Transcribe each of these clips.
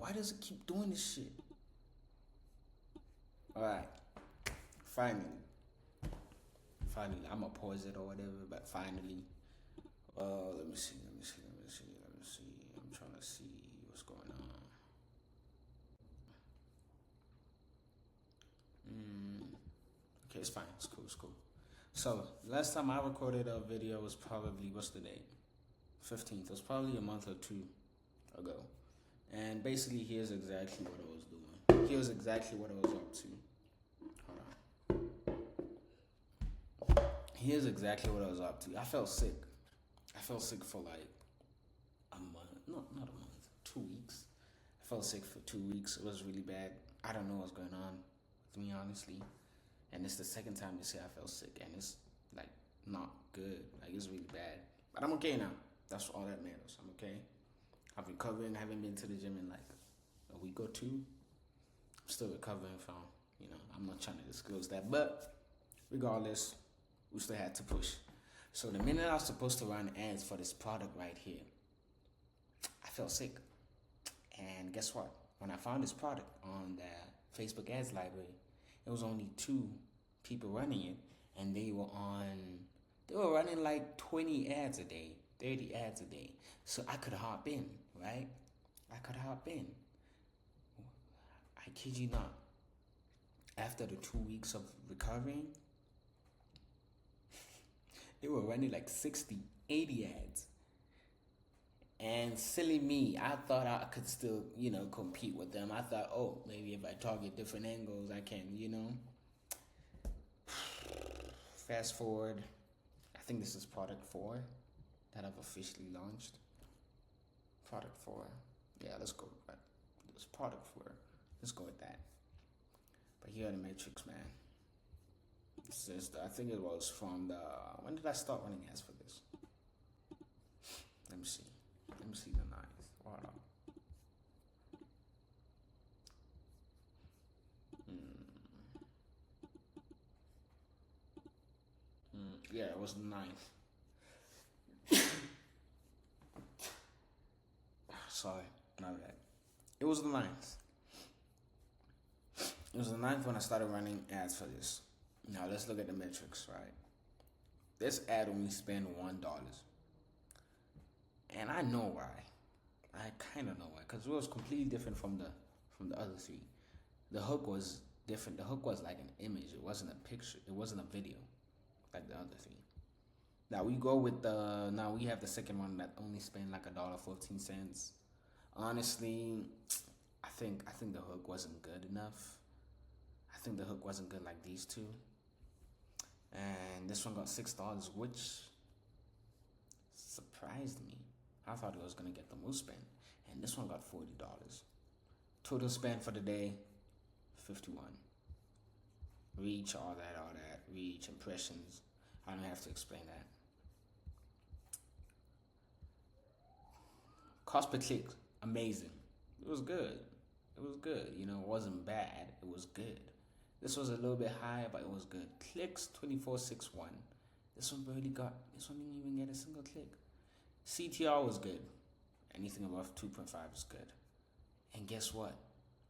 Why does it keep doing this shit? Alright. Finally. I'ma pause it or whatever, but finally. Let me see. I'm trying to see what's going on. Okay, it's fine. It's cool. So, last time I recorded a video was probably, what's the date? 15th. It was probably a month or two ago. And basically, here's exactly what I was doing. Here's exactly what I was up to. Hold on. Here's exactly what I was up to. I felt sick. I felt sick for like a month. No, not a month. 2 weeks. I felt sick for 2 weeks. It was really bad. I don't know what's going on with me, honestly. And it's the second time this year I felt sick, and it's like not good. Like it's really bad. But I'm okay now. That's all that matters. I'm okay. I'm recovering. I haven't been to the gym in like a week or two. I'm still recovering from, I'm not trying to disclose that. But regardless, we still had to push. So the minute I was supposed to run ads for this product right here, I felt sick. And guess what? When I found this product on the Facebook ads library, it was only 2 people running it, and they were running like 20 ads a day, 30 ads a day. So I could hop in, right? I could hop in. I kid you not. After the 2 weeks of recovering, they were running like 60, 80 ads. And silly me, I thought I could still, compete with them. I thought, oh, maybe if I target different angles, I can, Fast forward, I think this is product 4 that I've officially launched. Product 4. Yeah, let's go with that. It's product 4. Let's go with that. But here are the metrics, man. I think it was from when did I start running ads for this? Let me see the 9th. Hold on. Yeah, it was the 9th. Sorry, my bad. It was the 9th. It was the 9th when I started running ads for this. Now let's look at the metrics, right? This ad only spent $1. And I know why. I kind of know why, because it was completely different from the other 3. The hook was different. The hook was like an image. It wasn't a picture. It wasn't a video like the other 3. Now we have the second one that only spent like $1.14. Honestly, I think the hook wasn't good enough. I think the hook wasn't good like these 2. And this one got $6, which surprised me. I thought it was gonna get the most spend. And this one got $40. Total spend for the day, 51. Reach, all that. Reach, impressions. I don't have to explain that. Cost per click, amazing. It was good. It wasn't bad. It was good. This was a little bit high, but it was good. Clicks, 2461. This one didn't even get a single click. CTR was good. Anything above 2.5 is good. And guess what?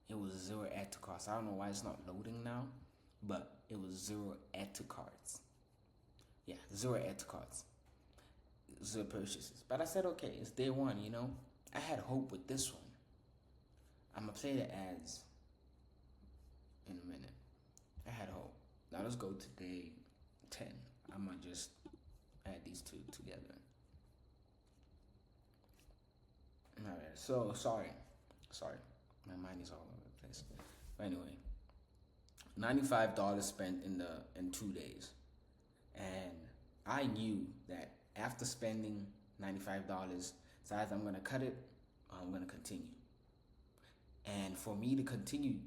It was 0 add to carts. I don't know why it's not loading now, but it was 0 add to carts. Yeah, 0 add to carts. 0 purchases. But I said, okay, it's day 1, I had hope with this one. I'm going to play the ads in a minute. I had hope. Now let's go to day 10. I'm going to just add these 2 together. Alright, so sorry. My mind is all over the place. But anyway, $95 spent in 2 days. And I knew that after spending $95, it's either I'm gonna cut it or I'm gonna continue. And for me to continue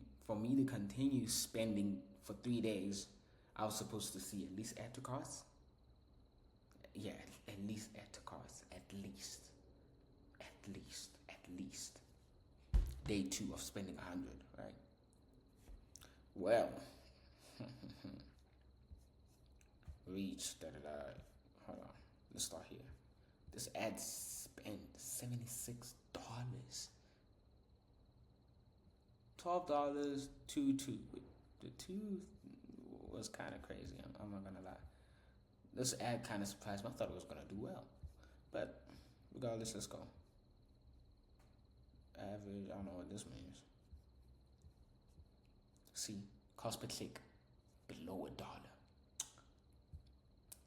spending for 3 days, I was supposed to see at least add to carts. Yeah, at least add to carts. At least. Day 2 of spending 100, right? Well, reach, hold on, let's start here. This ad spent $76. $12, two. The two was kind of crazy. I'm not gonna lie. This ad kind of surprised me. I thought it was gonna do well, but regardless, let's go. Average. I don't know what this means. See, cost per click below $1.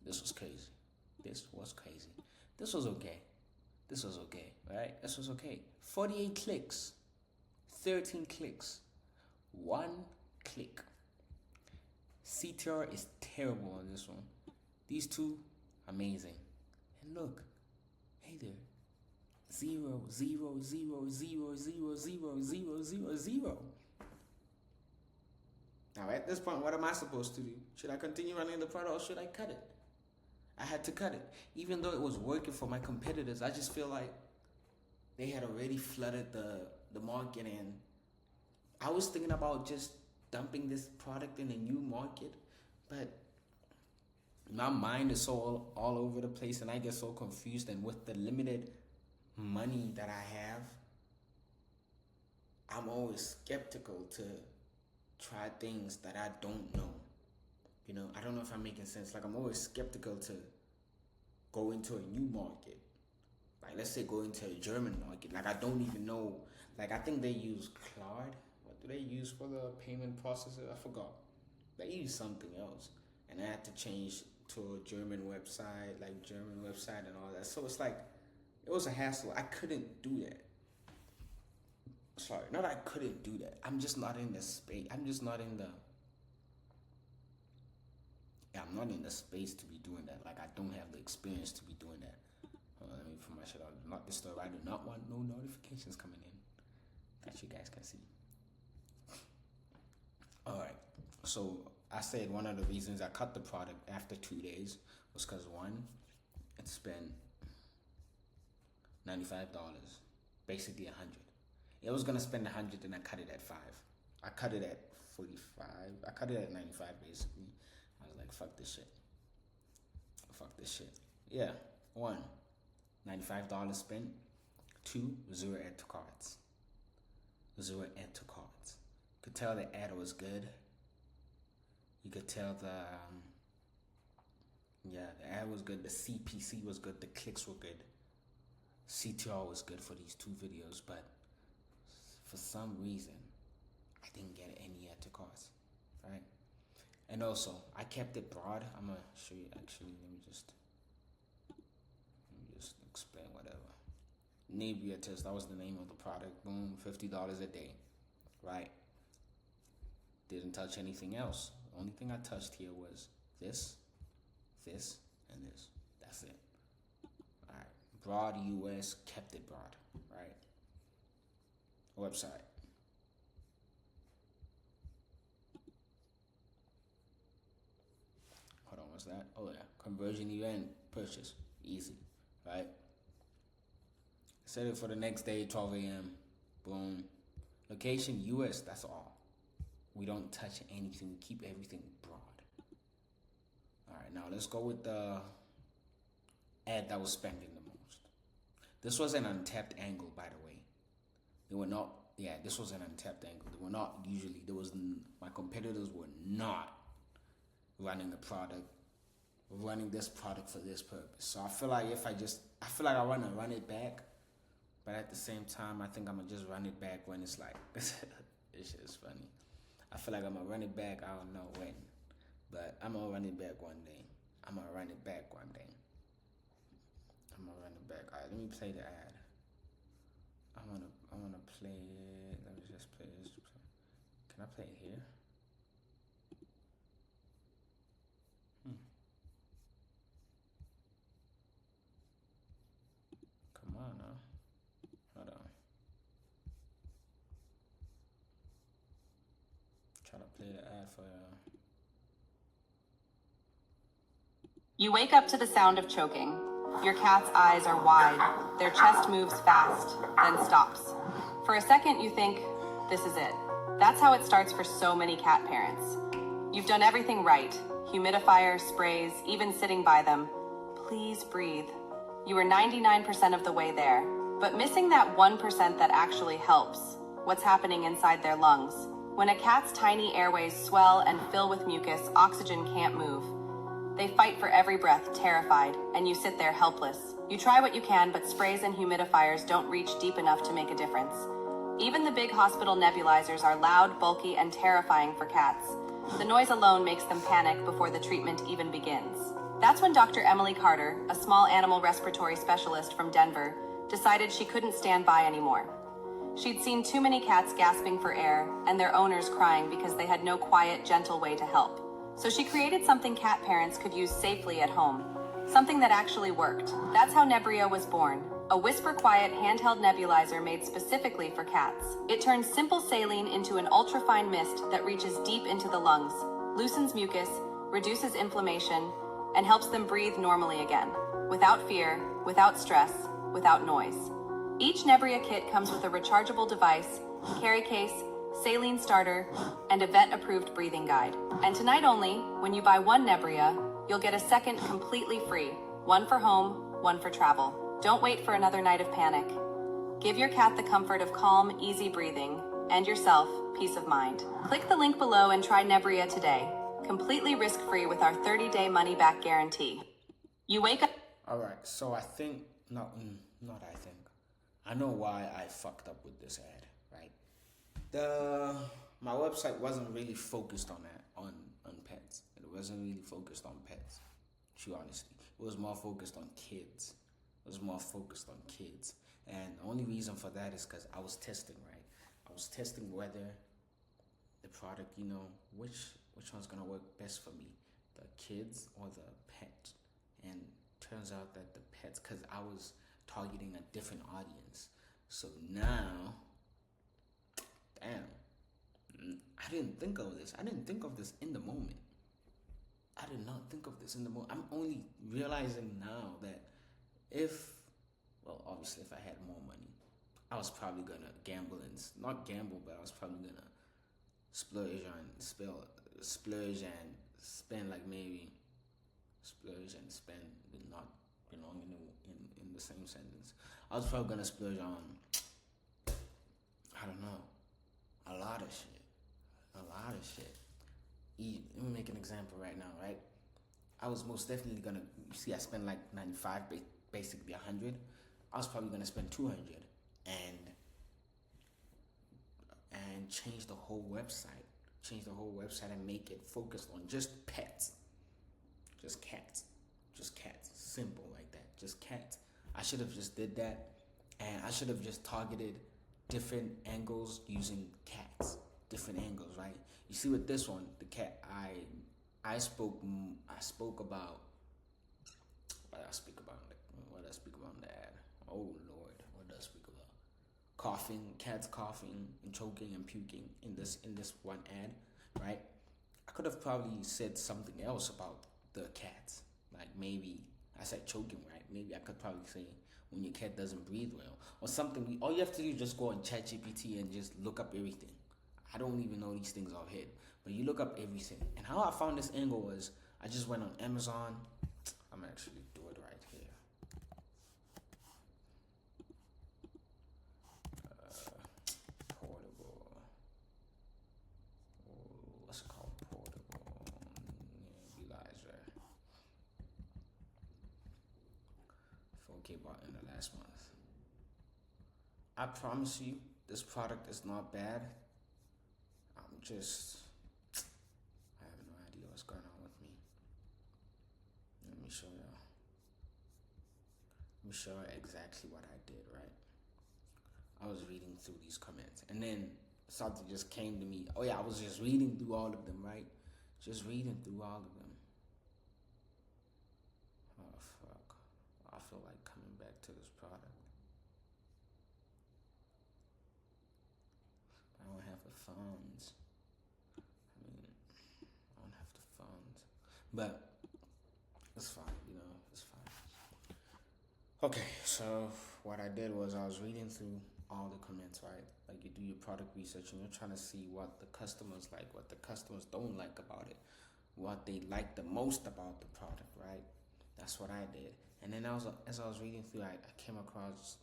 This was crazy. This was okay, right? This was okay. 48 clicks, 13 clicks, 1 click. CTR is terrible on this one. These two, amazing. And look, hey there, 0, 0, 0, 0, 0, 0, 0, 0, 0. Now at this point, what am I supposed to do? Should I continue running the product or should I cut it? I had to cut it. Even though it was working for my competitors, I just feel like they had already flooded the market, and I was thinking about just dumping this product in a new market, but my mind is so all over the place and I get so confused, and with the limited money that I have, I'm always skeptical to try things that I don't know. You know, I don't know if I'm making sense. Like, I'm always skeptical to go into a new market. Like, let's say go into a German market. Like, I don't even know. Like, I think they use Claude. What do they use for the payment processor? I forgot. They use something else. And I had to change to a German website, and all that. So it's like, it was a hassle. I couldn't do that. Sorry, not I couldn't do that. I'm just not in the space. I'm not in the space to be doing that. Like, I don't have the experience to be doing that. Let me put my shit on. Not disturb. I do not want no notifications coming in that you guys can see. Alright. So, I said one of the reasons I cut the product after 2 days was because, one, it spent $95. Basically $100. It was going to spend $100 and I cut it at $5. I cut it at $45. I cut it at $95 basically. I was like, fuck this shit. Yeah. 1, $95 spent. 2, 0 add to carts. You could tell the ad was good. You could tell the ad was good. The CPC was good. The clicks were good. CTR was good for these 2 videos, but for some reason, I didn't get any add to carts, right? And also, I kept it broad. I'm gonna show you. Actually, let me just explain whatever. Nabia test. That was the name of the product. Boom, $50 a day, right? Didn't touch anything else. The only thing I touched here was this, and this. That's it. All right. Broad US, kept it broad, right? Website. Hold on, what's that? Oh yeah, conversion event purchase, easy, right? Set it for the next day, 12 a.m. Boom. Location US, that's all. We don't touch anything. We keep everything broad. All right, now let's go with the ad that was spending the most. This was an untapped angle, by the way. They were not. Yeah, this was an untapped angle. They were not usually. My competitors were not running this product for this purpose. So I feel like I want to run it back, but at the same time, I think I'm gonna just run it back when it's like, this shit is funny. I feel like I'm gonna run it back. I don't know when, but I'm gonna run it back one day. All right, let me play the ad. I wanna play it. Let me just play this. Can I play it here? Come on now. Hold on. Try to play the ad for You wake up to the sound of choking. Your cat's eyes are wide. Their chest moves fast, then stops. For a second, you think, this is it. That's how it starts for so many cat parents. You've done everything right. Humidifier, sprays, even sitting by them. Please breathe. You are 99% of the way there, but missing that 1% that actually helps. what's happening inside their lungs. When a cat's tiny airways swell and fill with mucus, oxygen can't move. They fight for every breath, terrified, and you sit there helpless. You try what you can, but sprays and humidifiers don't reach deep enough to make a difference. Even the big hospital nebulizers are loud, bulky, and terrifying for cats. The noise alone makes them panic before the treatment even begins. That's when Dr. Emily Carter, a small animal respiratory specialist from Denver, decided she couldn't stand by anymore. She'd seen too many cats gasping for air and their owners crying because they had no quiet, gentle way to help. So she created something cat parents could use safely at home. Something that actually worked. That's how Nebrio was born. A whisper-quiet handheld nebulizer made specifically for cats. It turns simple saline into an ultrafine mist that reaches deep into the lungs, loosens mucus, reduces inflammation, and helps them breathe normally again. Without fear, without stress, without noise. Each Nebria kit comes with a rechargeable device, carry case, saline starter, and a vet-approved breathing guide. And tonight only, when you buy one Nebria, you'll get a second completely free. One for home, one for travel. Don't wait for another night of panic. Give your cat the comfort of calm, easy breathing, and yourself peace of mind. Click the link below and try Nebria today. Completely risk-free with our 30-day money-back guarantee. You wake up... Alright, so I think, I know why I fucked up with this ad, right? My website wasn't really focused on that, on pets. It wasn't really focused on pets, true honesty. It was more focused on kids. And the only reason for that is because I was testing, right? I was testing whether the product, which one's gonna work best for me, the kids or the pet. And turns out that the pets, because I was targeting a different audience. So now, damn, I didn't think of this. I didn't think of this in the moment. I did not think of this in the moment. I'm only realizing now that obviously if I had more money, I was probably gonna gamble and not gamble, but I was probably gonna splurge and spend like maybe splurge and spend did not belong in the same sentence. I was probably gonna splurge on, I don't know, a lot of shit. Let me make an example right now, right? I was most definitely gonna, I spent like 95, basically 100. I was probably gonna spend 200 and change the whole website and make it focused on just pets. Just cats. Simple like that. Just cats. I should have just did that, and I should have just targeted different angles using cats. Different angles, right? You see with this one, the cat, I spoke about what I speak about in the ad. Oh Lord, what did I speak about? Coughing, cats coughing and choking and puking in this one ad, right? I could have probably said something else about the cats. Like maybe I said choking, right? Maybe I could probably say when your cat doesn't breathe well or something. All you have to do is just go on ChatGPT and just look up everything. I don't even know these things offhand, but you look up everything. And how I found this angle was I just went on Amazon. I'm actually do it right here. Portable. What's it called? Portable nebulizer. 4K bought in the last month. I promise you, this product is not bad. I have no idea what's going on with me. Let me show you exactly what I did, right? I was reading through these comments, and then something just came to me. Oh yeah, I was just reading through all of them, right? Just reading through all of them. Oh fuck. I feel like coming back to this product. I don't have the funds. But it's fine, it's fine. Okay, so what I did was I was reading through all the comments, right? Like you do your product research and you're trying to see what the customers like, what the customers don't like about it, what they like the most about the product, right? That's what I did. And then as I was reading through, I came across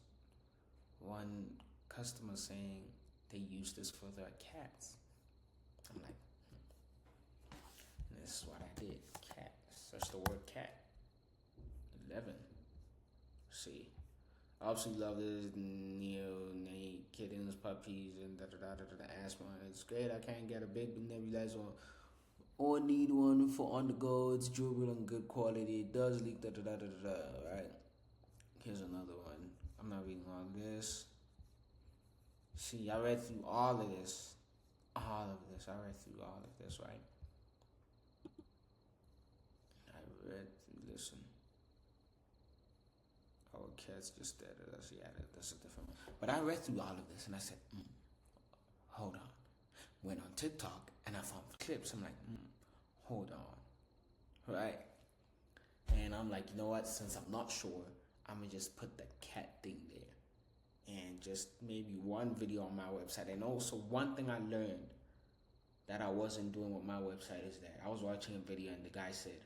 one customer saying they use this for their cats. I'm like, and this is what I did. Cat. Search the word cat. 11. See. I obviously love this neonate kittens, puppies, and asthma. It's great. I can't get a big nebulizer or need one for on the go. It's durable and good quality. It does leak. Right. Here's another one. I'm not reading all this. See, I read through all of this. I read through all of this, right? Listen. Oh, cat's just dead. That's a different one. But I read through all of this and I said, hold on. Went on TikTok and I found clips. I'm like, hold on. Right? And I'm like, you know what? Since I'm not sure, I'm going to just put the cat thing there. And just maybe one video on my website. And also one thing I learned that I wasn't doing with my website is that I was watching a video and the guy said,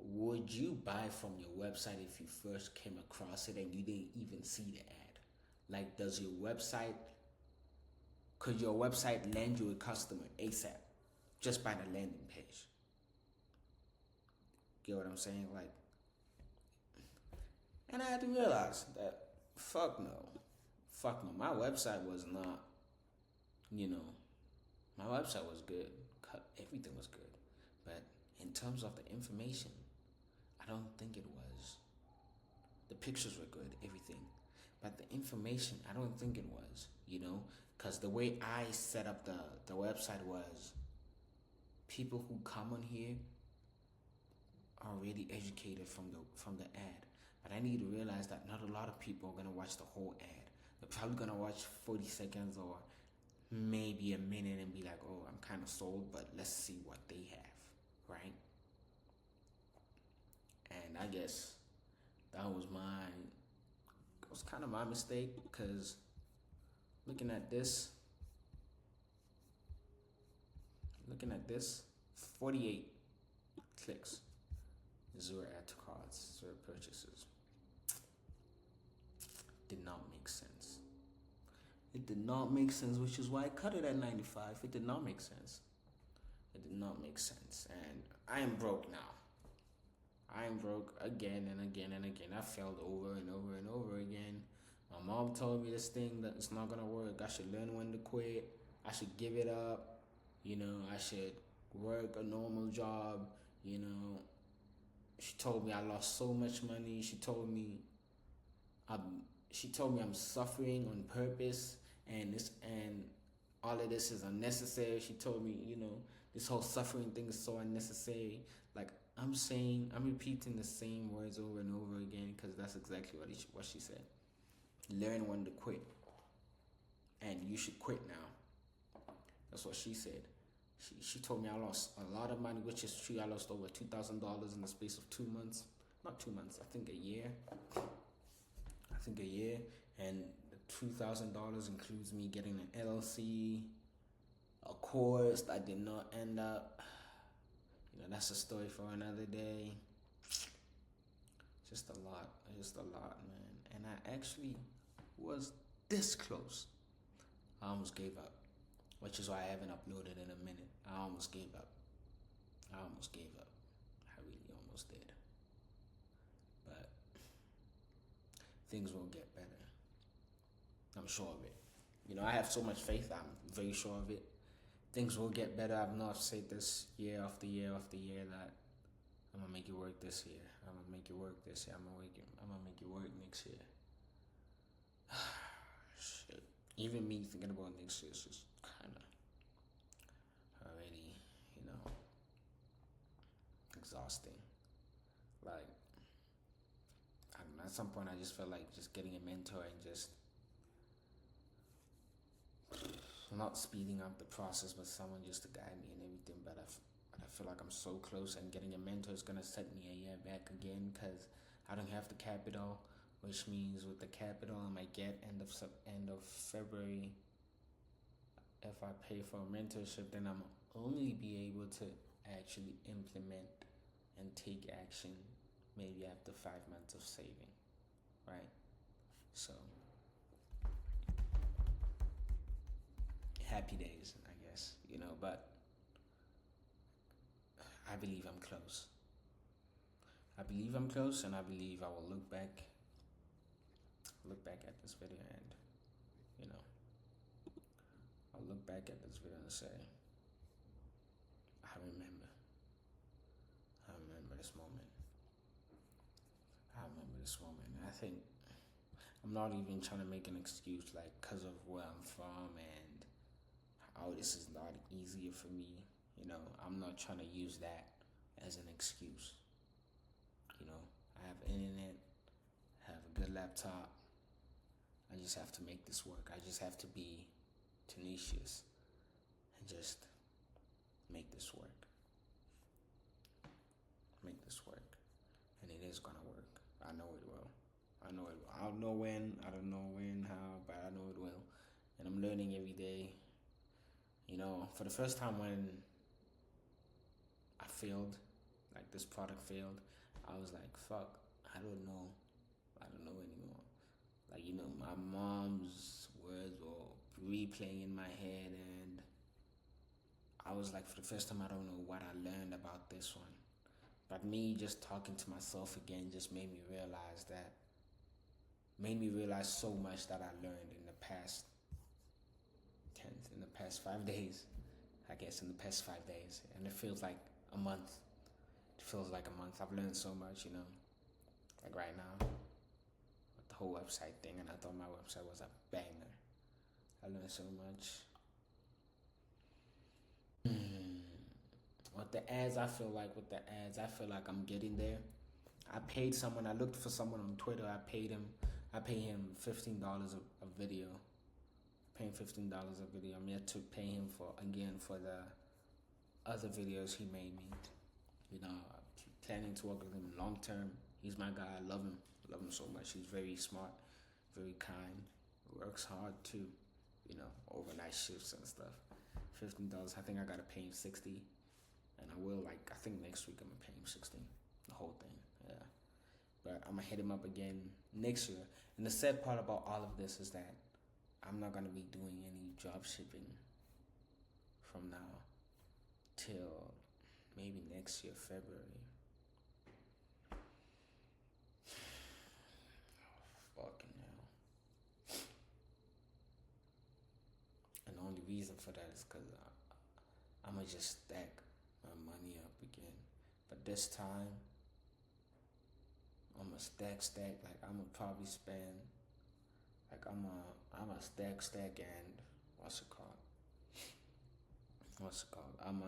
would you buy from your website if you first came across it and you didn't even see the ad? Like, could your website land you a customer ASAP just by the landing page? Get what I'm saying? Like, and I had to realize that, fuck no. My website was not, my website was good. Everything was good. But in terms of the information, I don't think it was. The pictures were good, everything. But the information, I don't think it was, because the way I set up the website was people who come on here are really educated from the ad. But I need to realize that not a lot of people are going to watch the whole ad. They're probably going to watch 40 seconds or maybe a minute and be like, oh, I'm kind of sold, but let's see what they have, right? And I guess that was kind of my mistake, because looking at this, 48 clicks, 0 add to carts, 0 purchases. Did not make sense. It did not make sense, which is why I cut it at 95. It did not make sense. And I am broke now. I am broke again and again and again. I failed over and over and over again. My mom told me this thing that it's not gonna work. I should learn when to quit. I should give it up. I should work a normal job. She told me I lost so much money. She told me I'm suffering on purpose, and all of this is unnecessary. She told me, this whole suffering thing is so unnecessary. Like, I'm repeating the same words over and over again, because that's exactly what she said. Learn when to quit. And you should quit now. That's what she said. She told me I lost a lot of money, which is true. I lost over $2,000 in the space of 2 months. Not 2 months, I think a year. And the $2,000 includes me getting an LLC, a course that did not end up. That's a story for another day. Just a lot, man. And I actually was this close. I almost gave up, which is why I haven't uploaded in a minute. I almost gave up. I really almost did. But things will get better. I'm sure of it. I have so much faith. I'm very sure of it. Things will get better. I've not said this year after year after year that I'm gonna make it work this year. I'm gonna make it work this year. I'm gonna make it work next year. Shit. Even me thinking about next year is just kind of already, exhausting. Like, at some point I just felt like just getting a mentor and just not speeding up the process, but someone just to guide me and everything. But I feel like I'm so close, and getting a mentor is gonna set me a year back again, because I don't have the capital, which means with the capital I might get end of February. If I pay for a mentorship, then I'm only be able to actually implement and take action maybe after 5 months of saving, right? So happy days, I guess, but I believe I'm close. I believe I'm close, and I believe I will look back at this video, and I'll look back at this video and say, I remember this moment. I remember this moment. I think I'm not even trying to make an excuse like because of where I'm from and this is not easier for me. I'm not trying to use that as an excuse. I have internet, I have a good laptop. I just have to make this work. I just have to be tenacious and just make this work. And it is gonna work. I know it will. I don't know when, how, but I know it will. And I'm learning every day. For the first time when I failed, like this product failed, I was like, fuck, I don't know anymore. Like, my mom's words were replaying in my head, and I was like, for the first time, I don't know what I learned about this one. But me just talking to myself again just made me realize so much that I learned in the past 5 days, I guess, and it feels like a month. I've learned so much, like right now with the whole website thing, and I thought my website was a banger. I learned so much. With the ads, I feel like I'm getting there. I looked for someone on Twitter. I pay him $15 a video. Paying $15 a video. I'm yet to pay him for the other videos he made me. I'm planning to work with him long term. He's my guy. I love him. So much. He's very smart, very kind, works hard too. Overnight shifts and stuff. $15. I think I gotta pay him $60. And I will, I think next week I'm gonna pay him $60, the whole thing, yeah. But I'm gonna hit him up again next year. And the sad part about all of this is that I'm not gonna be doing any drop shipping from now till maybe next year, February. Fucking hell. And the only reason for that is because I'm gonna just stack my money up again. But this time, I'm gonna stack. Like, I'm gonna probably spend, like, I'm gonna stack and what's it called? I'm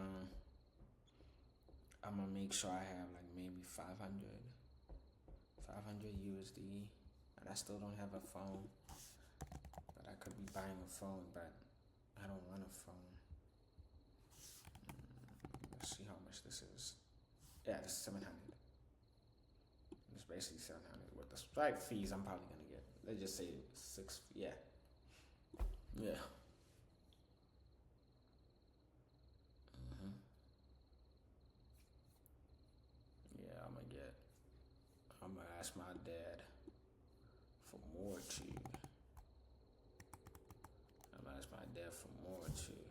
gonna make sure I have like maybe 500 USD, and I still don't have a phone. But I could be buying a phone, but I don't want a phone. Let's see how much this is. Yeah, this is 700. It's basically 700. With the Stripe fees, I'm probably gonna get. Let's just say 6. Yeah. Yeah. Yeah, I'm gonna ask my dad for more too.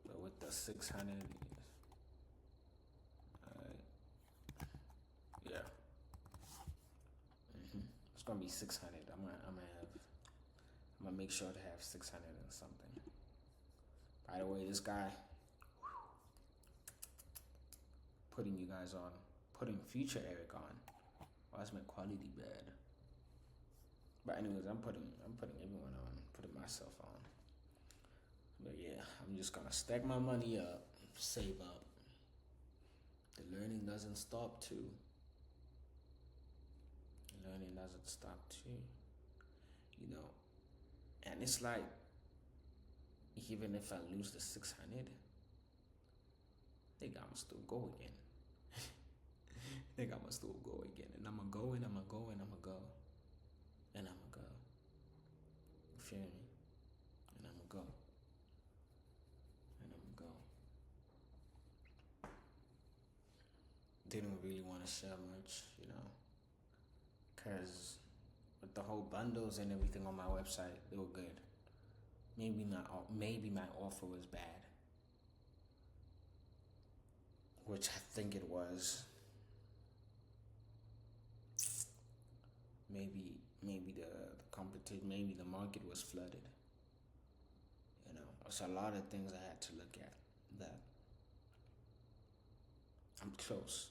But with the 600, yeah. It's gonna be 600. I'm gonna make sure to have 600 and something. By the way, this guy putting future Eric on. Why is my quality bad? But anyways, I'm putting everyone on, putting myself on. But yeah, I'm just gonna stack my money up, save up. The learning doesn't stop too. And it's like, even if I lose the 600, I think I'ma still go again. And I'ma go. You feel me? And I'ma go. Didn't really want to share much, because with the whole bundles and everything on my website, they were good. maybe my offer was bad, which I think it was. Maybe the competition, maybe the market was flooded. You know, it's a lot of things I had to look at. That I'm close.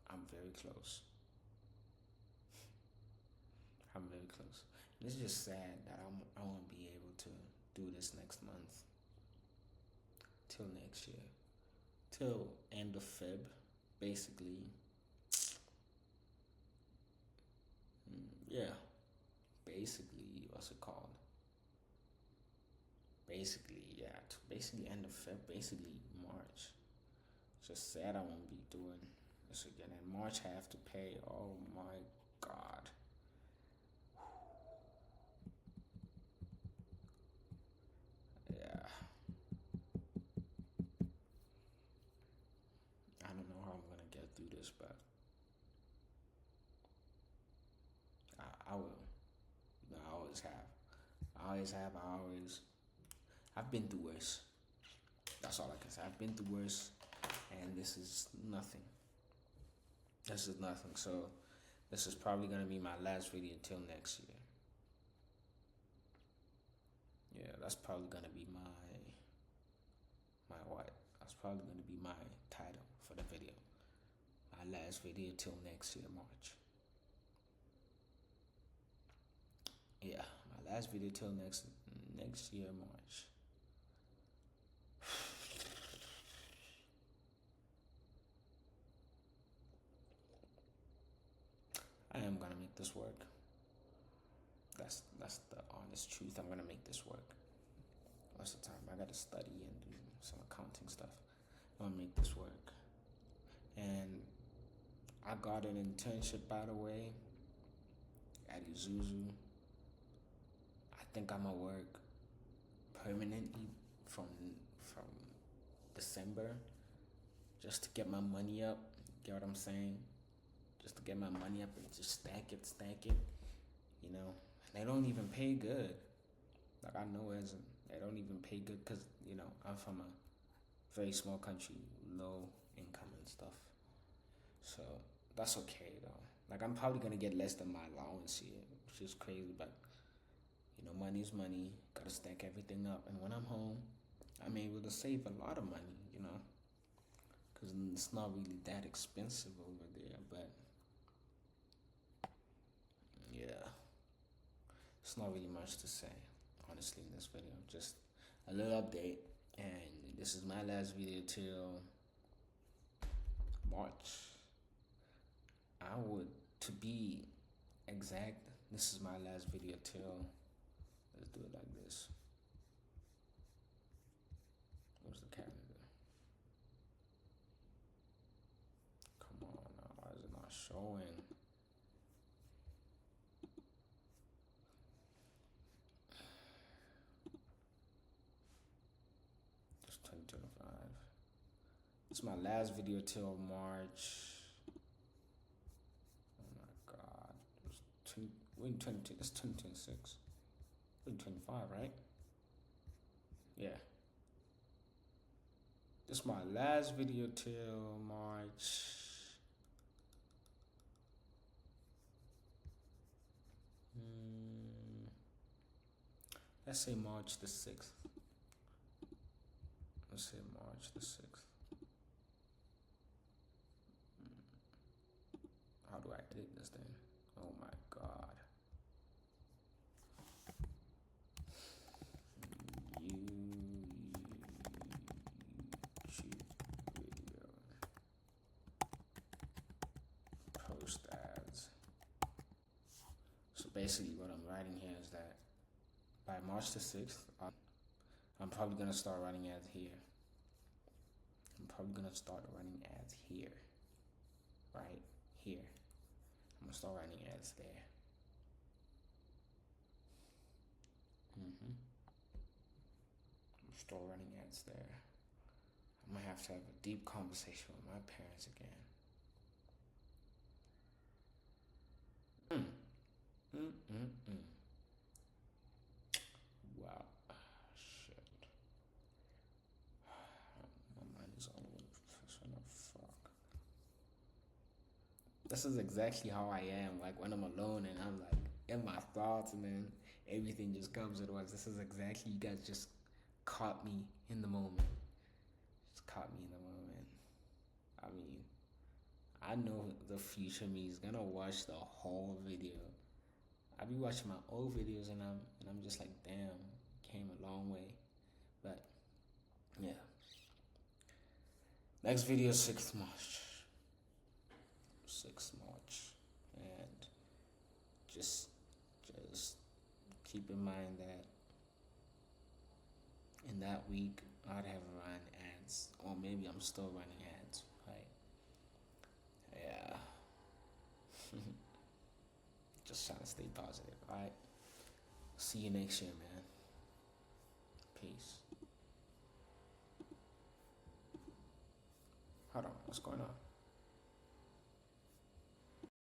I'm very close. I'm very close. And it's just sad that I won't be able to do this next month. Till next year. Till end of Feb, basically. Yeah. Basically, what's it called? Basically, yeah. Basically end of Feb, basically March. It's just sad I won't be doing this again. And March I have to pay. Oh my God. Yeah. I don't know how I'm gonna get through this, but I will. You know, I always have. I've been through worse. That's all I can say. I've been through worse, and this is nothing. This is nothing. So, this is probably gonna be my last video until next year. Yeah, that's probably gonna be my what? That's probably gonna be my title for the video. My last video till next year, March. Yeah, my last video till next year, March. I am gonna make this work. That's the honest truth. I'm gonna make this work. Most of the time, I gotta study and do some accounting stuff. I'm gonna make this work. And I got an internship, by the way, at Isuzu. I think I'm gonna work permanently from December, just to get my money up. Get what I'm saying? Just to get my money up and just stack it. You know, and they don't even pay good. Like I know they don't even pay good because you know I'm from a very small country, low income and stuff. So that's okay though. Like I'm probably gonna get less than my allowance here, which is crazy, but you know, money's money. Gotta stack everything up, and when I'm home, I'm able to save a lot of money. You know, because it's not really that expensive over there. But yeah, it's not really much to say, honestly, in this video. Just a little update, and this is my last video till March. To be exact, this is my last video till, let's do it like this. Where's the calendar? Come on now, why is it not showing? Just 2025. This is my last video till March. We're in 20, that's 2026. We're in 25, right? Yeah. This is my last video till March. Let's say March the 6th. Let's say March the 6th. How do I edit this thing? Oh my God. YouTube video. Post ads. So basically what I'm writing here is that by March the 6th, I'm probably gonna start running ads here. Right here. I'm gonna start running ads there. I'm gonna start running ads there. I'm gonna have to have a deep conversation with my parents again. Wow. this is exactly how I am. Like when I'm alone and I'm like in my thoughts, and then everything just comes at once. This is exactly, you guys just caught me in the moment. Just caught me in the moment. I mean, I know the future me is gonna watch the whole video. I be watching my old videos and I'm just like, damn, came a long way. But yeah. Next video 6th March. 6th March. And just keep in mind that in that week I'd have run ads. Or maybe I'm still running ads, right? Yeah. Just trying to stay positive, alright? See you next year, man. Peace. Hold on, what's going on?